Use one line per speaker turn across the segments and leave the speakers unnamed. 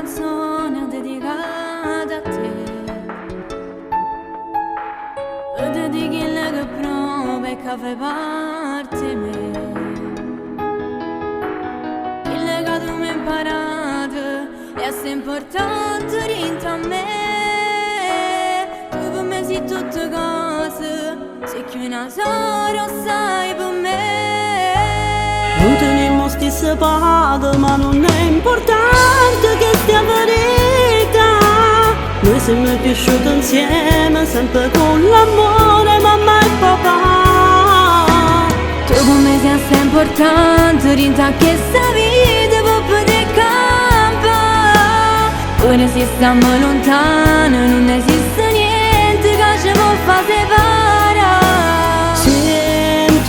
canzone dedicata a te, per dedicare che prove che fai parte di me, il che tu mi hai imparato è assai importante dentro a me. Tu per me sei tutte cose, sei che una sola sai per me.
Non teniamo stessa parte, ma non è importante che stia verità. Noi siamo cresciuti insieme, sempre con l'amore, mamma e papà.
Tu per me sei assai importante, dentro a questa vita per poter campare. Ora se stiamo lontani, non esiste niente che ci può far separare.
Sentimi,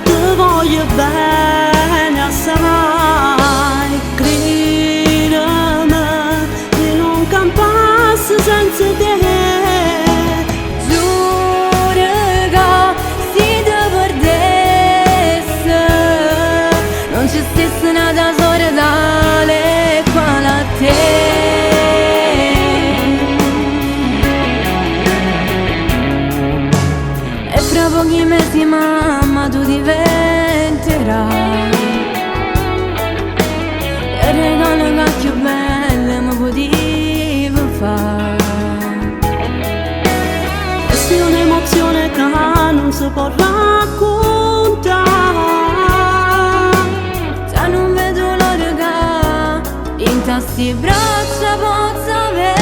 ti voglio bene assai. Credimi di non campassi senza te.
Giuro che se ti perdessi non ci stesse nada sola tale quale a te. E fra pochi mesi mamma tu diventerai il regalo che più bello mi potevo fare.
Questa è un'emozione che non si può raccontare.
Se non vedo l'ora che in questi braccia posso avere.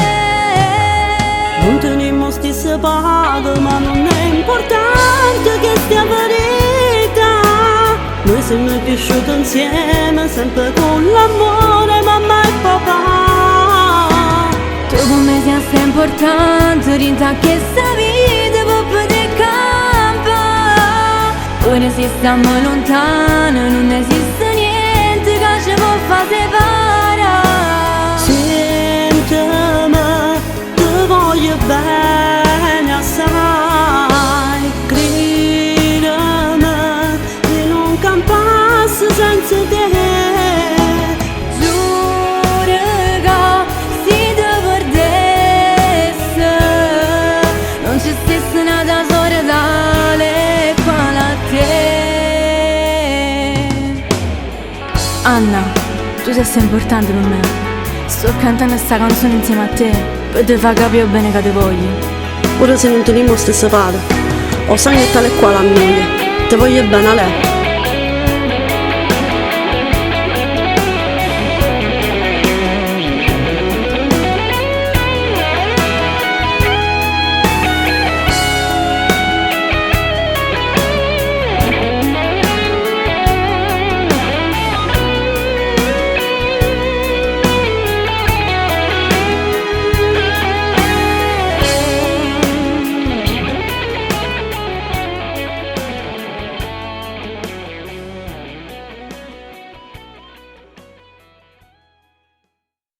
Non teniamo stessa parte, ma non è importante che stia verità. Noi siamo cresciuti insieme, sempre con l'amore, mamma e papà.
Tu per me sei assai importante, dentro a questa vita per poter campare. Ora se stiamo lontani, non esiste niente che ci può far separare.
Sentimi, ti voglio bene assai. Credimi di non campassi senza te.
Giuro che se ti perdessi non ci stesse nada sola tale quale a te. Anna, tu sei assai importante per me. Sto cantando questa canzone insieme a te per te far capire bene che ti voglio.
Ora se non teniamo stessa parte, o sai che tale e quale a noi, ti voglio bene a lei.